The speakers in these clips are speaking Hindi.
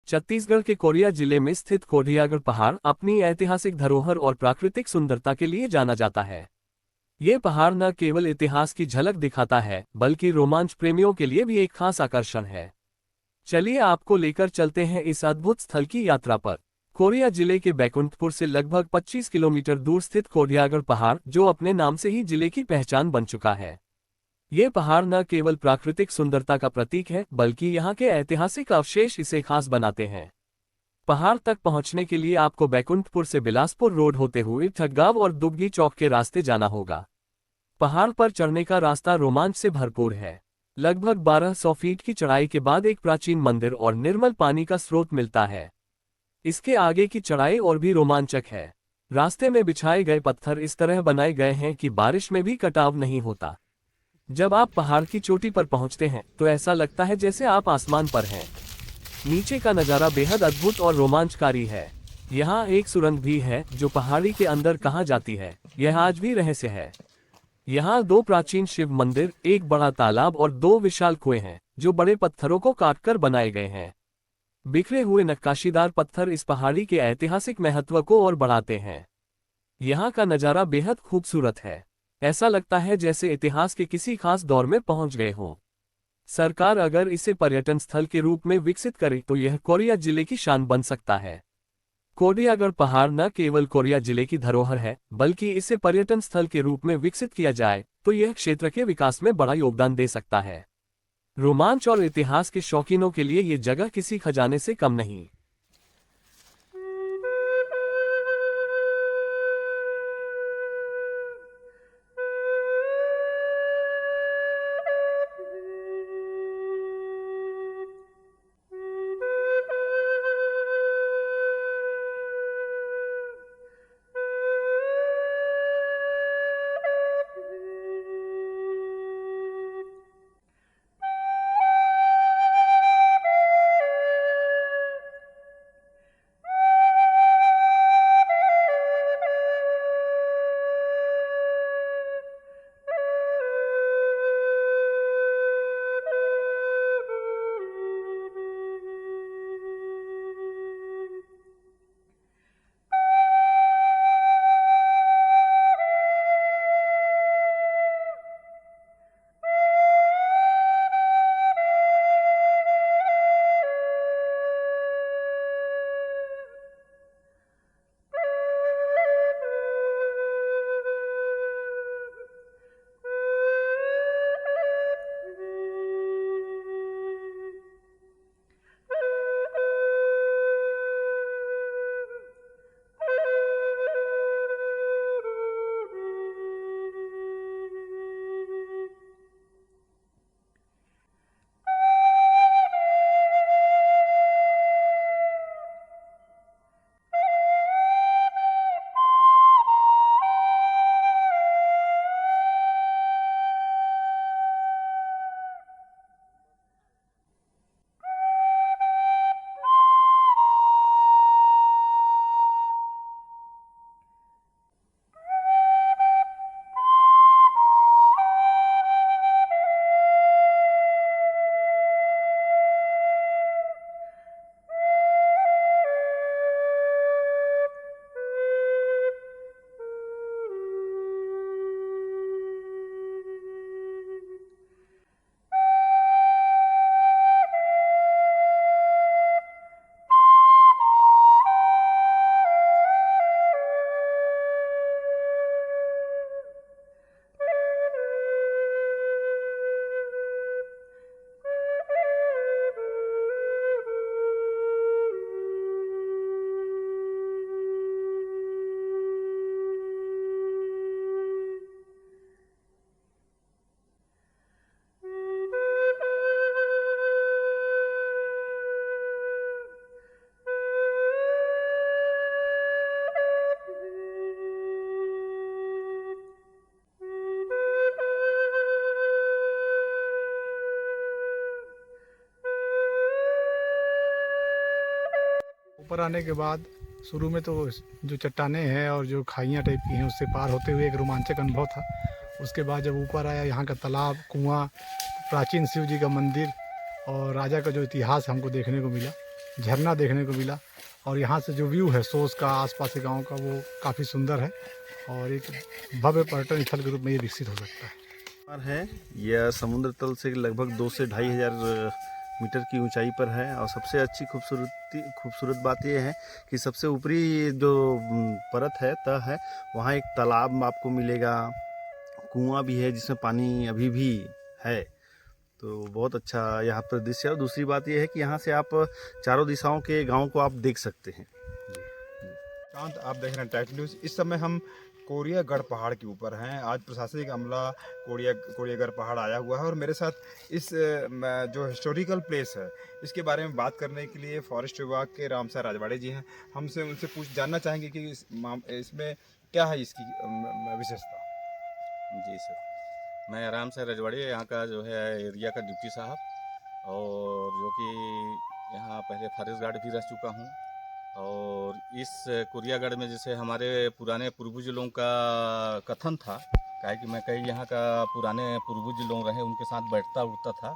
छत्तीसगढ़ के कोरिया जिले में स्थित कोढ़ियागढ़ पहाड़ अपनी ऐतिहासिक धरोहर और प्राकृतिक सुंदरता के लिए जाना जाता है। ये पहाड़ न केवल इतिहास की झलक दिखाता है, बल्कि रोमांच प्रेमियों के लिए भी एक खास आकर्षण है। चलिए आपको लेकर चलते हैं इस अद्भुत स्थल की यात्रा पर। कोरिया जिले के बैकुंठपुर से लगभग 25 किलोमीटर दूर स्थित कोढ़ियागढ़ पहाड़, जो अपने नाम से ही जिले की पहचान बन चुका है। ये पहाड़ न केवल प्राकृतिक सुंदरता का प्रतीक है, बल्कि यहाँ के ऐतिहासिक अवशेष इसे खास बनाते हैं। पहाड़ तक पहुंचने के लिए आपको बैकुंठपुर से बिलासपुर रोड होते हुए ठग्गांव और दुग्गी चौक के रास्ते जाना होगा। पहाड़ पर चढ़ने का रास्ता रोमांच से भरपूर है। लगभग 1200 फीट की चढ़ाई के बाद एक प्राचीन मंदिर और निर्मल पानी का स्रोत मिलता है। इसके आगे की चढ़ाई और भी रोमांचक है। रास्ते में बिछाए गए पत्थर इस तरह बनाए गए हैं कि बारिश में भी कटाव नहीं होता। जब आप पहाड़ की चोटी पर पहुंचते हैं तो ऐसा लगता है जैसे आप आसमान पर हैं। नीचे का नज़ारा बेहद अद्भुत और रोमांचकारी है। यहाँ एक सुरंग भी है जो पहाड़ी के अंदर कहाँ जाती है, यह आज भी रहस्य है। यहाँ 2 प्राचीन शिव मंदिर, एक बड़ा तालाब और 2 विशाल कुएं हैं, जो बड़े पत्थरों को काटकर बनाए गए हैं। बिखरे हुए नक्काशीदार पत्थर इस पहाड़ी के ऐतिहासिक महत्व को और बढ़ाते हैं। यहाँ का नज़ारा बेहद खूबसूरत है। ऐसा लगता है जैसे इतिहास के किसी खास दौर में पहुंच गए हों। सरकार अगर इसे पर्यटन स्थल के रूप में विकसित करे तो यह कोरिया जिले की शान बन सकता है। कोढ़ियागढ़ पहाड़ न केवल कोरिया जिले की धरोहर है, बल्कि इसे पर्यटन स्थल के रूप में विकसित किया जाए तो यह क्षेत्र के विकास में बड़ा योगदान दे सकता है। रोमांच और इतिहास के शौकीनों के लिए ये जगह किसी खजाने से कम नहीं। ऊपर आने के बाद शुरू में तो जो चट्टानें हैं और जो खाइयाँ टाइप की हैं उससे पार होते हुए एक रोमांचक अनुभव था। उसके बाद जब ऊपर आया, यहाँ का तालाब, कुआं, प्राचीन शिव जी का मंदिर और राजा का जो इतिहास हमको देखने को मिला, झरना देखने को मिला। और यहाँ से जो व्यू है सोस का, आसपास के गांव का, वो काफ़ी सुंदर है और एक भव्य पर्यटन स्थल के रूप में ये विकसित हो सकता है। यह समुद्र तल से लगभग 2 से 2,500 मीटर की ऊंचाई पर है और सबसे अच्छी खूबसूरत बात यह है कि सबसे ऊपरी जो परत है तह है, वहाँ एक तालाब आपको मिलेगा, कुआं भी है जिसमें पानी अभी भी है। तो बहुत अच्छा यहाँ पर दृश्य है। और दूसरी बात यह है कि यहाँ से आप चारों दिशाओं के गाँव को आप देख सकते हैं। शांत, आप देख रहे हैं टैक्स न्यूज़। इस समय हम कोरियागढ़ पहाड़ के ऊपर हैं। आज प्रशासनिक अमला कोरियागढ़ पहाड़ आया हुआ है और मेरे साथ इस जो हिस्टोरिकल प्लेस है इसके बारे में बात करने के लिए फॉरेस्ट विभाग के रामसर राजवाड़े जी हैं। हमसे उनसे जानना चाहेंगे कि इसमें क्या है इसकी विशेषता। जी सर, मैं राम सर रजवाड़ी, यहाँ का जो है एरिया का डिप्टी साहब, और जो कि यहाँ पहले फॉरेस्ट गार्ड भी रह चुका हूँ। और इस कोरियागढ़ में जैसे हमारे पुराने पूर्वज लोगों का कथन था, काहे कि मैं कई यहाँ का पुराने पूर्वज लोग रहे, उनके साथ बैठता उठता था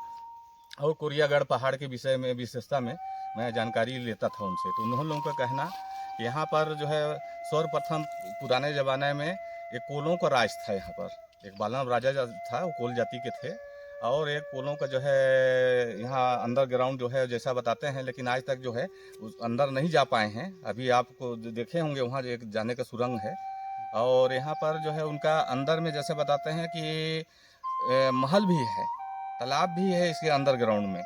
और कोरियागढ़ पहाड़ के विषय में विशेषता में मैं जानकारी लेता था उनसे। तो उन्होंने लोगों का कहना कि यहाँ पर जो है सर्वप्रथम पुराने ज़माने में एक कोलों का राज था। यहाँ पर एक बालन राजा था, वो कोल जाति के थे, और एक कोलों का जो है यहाँ अंडरग्राउंड जो है जैसा बताते हैं, लेकिन आज तक जो है उस अंदर नहीं जा पाए हैं। अभी आपको देखे होंगे वहाँ जो एक जाने का सुरंग है। और यहाँ पर जो है उनका अंदर में जैसे बताते हैं कि महल भी है, तालाब भी है इसके अंडरग्राउंड में।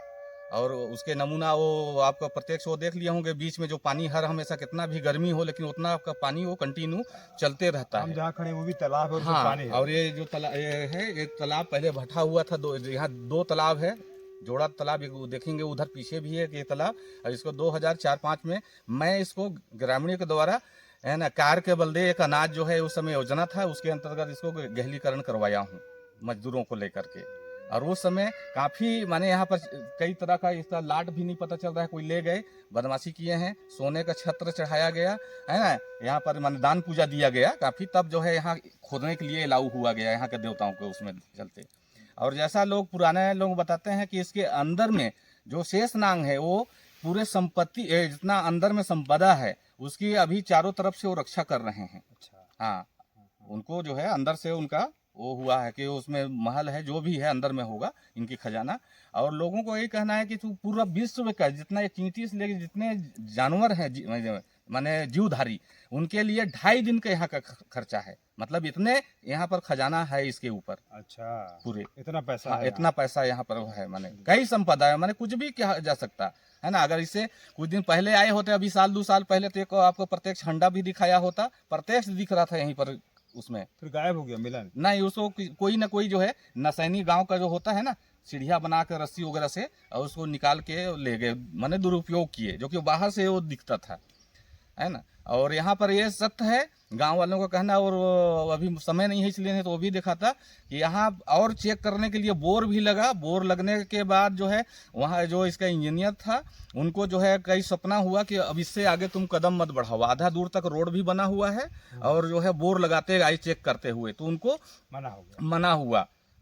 और उसके नमूना वो आपका प्रत्यक्ष वो देख लिए होंगे, बीच में जो पानी हर हमेशा कितना भी गर्मी हो लेकिन उतना आपका पानी वो कंटिन्यू चलते रहता है। हम जहाँ खड़े वो भी तालाब और हाँ, पानी है। और ये जो तालाब है, एक तालाब पहले भटा हुआ था, यहाँ 2 तालाब है, जोड़ा तालाब एक देखेंगे, उधर पीछे भी है ये तालाब। और इसको 2004-05 में मैं इसको ग्रामीणों के द्वारा है ना कार के बलदे एक अनाज जो है उस समय योजना था, उसके अंतर्गत इसको गहलीकरण करवाया हूँ मजदूरों को लेकर के। और उस समय काफ़ी माने यहाँ पर कई तरह का इसका लाट भी नहीं पता चल रहा है, कोई ले गए, बदमाशी किए हैं, सोने का छत्र चढ़ाया गया है ना, यहाँ पर माने दान पूजा दिया गया काफ़ी, तब जो है यहाँ खोदने के लिए अलाउ हुआ गया यहाँ के देवताओं को उसमें चलते। और जैसा लोग पुराने लोग बताते हैं कि इसके अंदर में जो शेष नांग है वो पूरे संपत्ति जितना अंदर में संपदा है उसकी अभी चारों तरफ से वो रक्षा कर रहे हैं। अच्छा, हाँ, उनको जो है अंदर से उनका वो हुआ है कि उसमें महल है, जो भी है अंदर में होगा इनकी खजाना। और लोगों को यही कहना है कि तू पूरा विश्व का जितना ये चींटी से लेकर जितने जानवर हैं माने जीवधारी, उनके लिए 2.5 दिन का यहाँ का खर्चा है। मतलब इतने यहाँ पर खजाना है इसके ऊपर। अच्छा, पूरे इतना पैसा हाँ, है इतना पैसा यहाँ पर है, माने कई संपदा है, माने कुछ भी किया जा सकता है ना। अगर इससे कुछ दिन पहले आए होते, अभी 1-2 साल पहले, तो एक आपको प्रत्यक्ष हंडा भी दिखाया होता, प्रत्यक्ष दिख रहा था यहीं पर उसमें। फिर गायब हो गया, मिला नहीं, उसको कोई ना कोई जो है नसैनी गांव का जो होता है ना, सीढ़िया बना कर रस्सी वगैरह से और उसको निकाल के ले गए, माने दुरुपयोग किए, जो कि बाहर से वो दिखता था, है ना। और यहाँ पर ये सत्य है, गांव वालों का कहना, और अभी समय नहीं है इसलिए, नहीं तो वो भी देखा था कि यहाँ और चेक करने के लिए बोर भी लगा। बोर लगने के बाद जो है वहाँ जो इसका इंजीनियर था उनको जो है कई सपना हुआ कि अब इससे आगे तुम कदम मत बढ़ाओ। आधा दूर तक रोड भी बना हुआ है और जो है बोर लगाते आई चेक करते हुए, तो उनको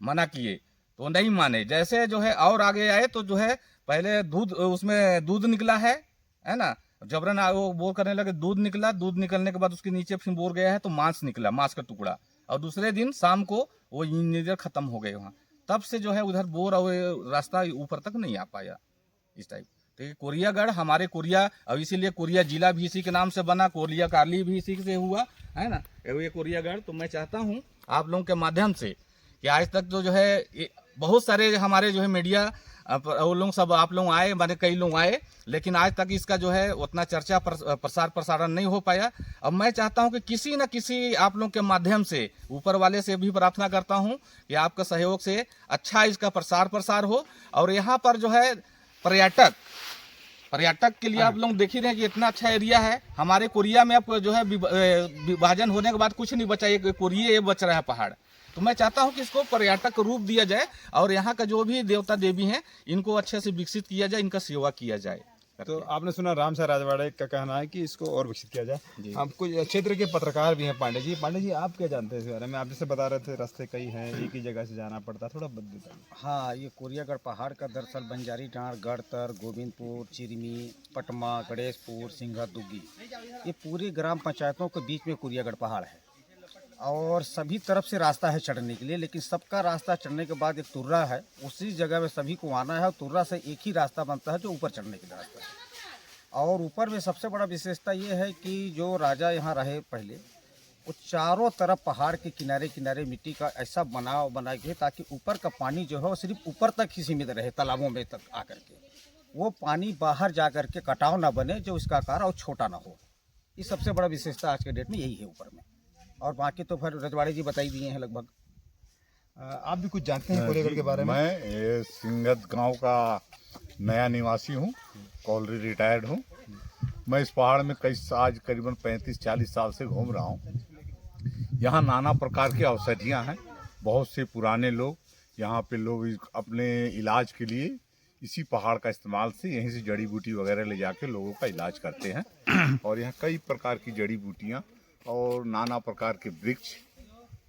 मना किए तो नहीं माने। जैसे जो है और आगे आए तो जो है पहले दूध, उसमें दूध निकला है ना, जबरन वो बोर करने लगे, दूध निकला, दूध निकलने के बाद उसके नीचे फिर बोर गया है तो मांस निकला, मांस का टुकड़ा। और दूसरे दिन शाम को वो इंजीनियर खत्म हो गए वहाँ। तब से जो है उधर बोर और रास्ता ऊपर तक नहीं आ पाया इस टाइप। तो ये कोरियागढ़ हमारे कोरिया, अब इसीलिए कोरिया जिला भी इसी के नाम से बना, कोरिया कारली भी इसी से हुआ है ना, ये कोरियागढ़। तो मैं चाहता हूँ आप लोगों के माध्यम से कि आज तक जो है बहुत सारे हमारे जो है मीडिया वो लोग सब आप लोग आए, माने कई लोग आए, लेकिन आज तक इसका जो है उतना चर्चा प्रसारण नहीं हो पाया। अब मैं चाहता हूं कि किसी न किसी आप लोग के माध्यम से, ऊपर वाले से भी प्रार्थना करता हूं कि आपका सहयोग से अच्छा इसका प्रसार हो। और यहाँ पर जो है पर्यटक के लिए आप लोग देख ही रहे हैं कि इतना अच्छा एरिया है। हमारे कोरिया में अब जो है विभाजन होने के बाद कुछ नहीं बचा, ये कोरिया ये बच रहा है पहाड़। तो मैं चाहता हूं कि इसको पर्यटक रूप दिया जाए और यहाँ का जो भी देवता देवी हैं इनको अच्छे से विकसित किया जाए, इनका सेवा किया जाए। करके। तो आपने सुना राम साहब राजवाड़े का कहना है कि इसको और विकसित किया जाए। जी। हम कुछ क्षेत्र के पत्रकार भी हैं पांडे जी। पांडे जी, आप क्या जानते हैं इस बारे में? आप जैसे बता रहे थे रास्ते कई हैं, एक ही जगह से जाना पड़ता है, थोड़ा बताइए। हाँ, ये कोरियागढ़ पहाड़ का दरअसल बंजारी डाँड़, गढ़तर, गोविंदपुर, चिरमी, पटमा, गणेशपुर, सिंघा दुग्गी, ये पूरी ग्राम पंचायतों के बीच में कोरियागढ़ पहाड़ है और सभी तरफ से रास्ता है चढ़ने के लिए, लेकिन सबका रास्ता चढ़ने के बाद एक तुर्रा है, उसी जगह में सभी को आना है और तुर्रा से एक ही रास्ता बनता है जो ऊपर चढ़ने के लिए रास्ता है। और ऊपर में सबसे बड़ा विशेषता ये है कि जो राजा यहाँ रहे पहले, वो चारों तरफ पहाड़ के किनारे किनारे मिट्टी का ऐसा बनाव बनाए गए ताकि ऊपर का पानी जो है वो सिर्फ ऊपर तक ही सीमित रहे, तालाबों में तक आकर के वो पानी बाहर जा कर के कटाव ना बने, जो इसका आकार और छोटा ना हो। ये सबसे बड़ा विशेषता आज के डेट में यही है ऊपर में। और बाकी तो फिर रजवाड़े जी बता ही दिए हैं लगभग। आप भी कुछ जानते हैं कोरियागढ़ के बारे में? मैं ये सिंगत गांव का नया निवासी हूँ, ऑलरेडी रिटायर्ड हूँ। मैं इस पहाड़ में आज करीबन 35-40 साल से घूम रहा हूँ। यहाँ नाना प्रकार की औषधियाँ हैं। बहुत से पुराने लोग यहाँ पे लोग अपने इलाज के लिए इसी पहाड़ का इस्तेमाल से यहीं से जड़ी बूटी वगैरह ले जाके लोगों का इलाज करते हैं। और यहाँ कई प्रकार की जड़ी बूटियाँ और नाना प्रकार के वृक्ष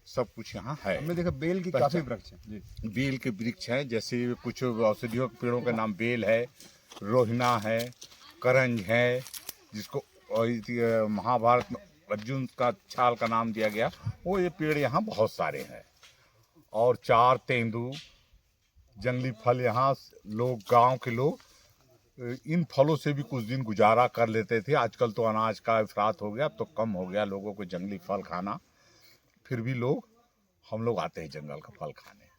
सब कुछ यहाँ है। हमने देखा बेल की काफी वृक्ष हैं जी। बेल के वृक्ष हैं, जैसे कुछ औषधियों के पेड़ों का नाम बेल है, रोहिना है, करंज है, जिसको महाभारत में अर्जुन का छाल का नाम दिया गया, वो ये पेड़ यहाँ बहुत सारे हैं। और चार, तेंदू, जंगली फल यहाँ लोग, गांव के लोग इन फलों से भी कुछ दिन गुजारा कर लेते थे। आजकल तो अनाज का इफरात हो गया, अब तो कम हो गया लोगों को जंगली फल खाना। फिर भी हम लोग आते हैं जंगल का फल खाने।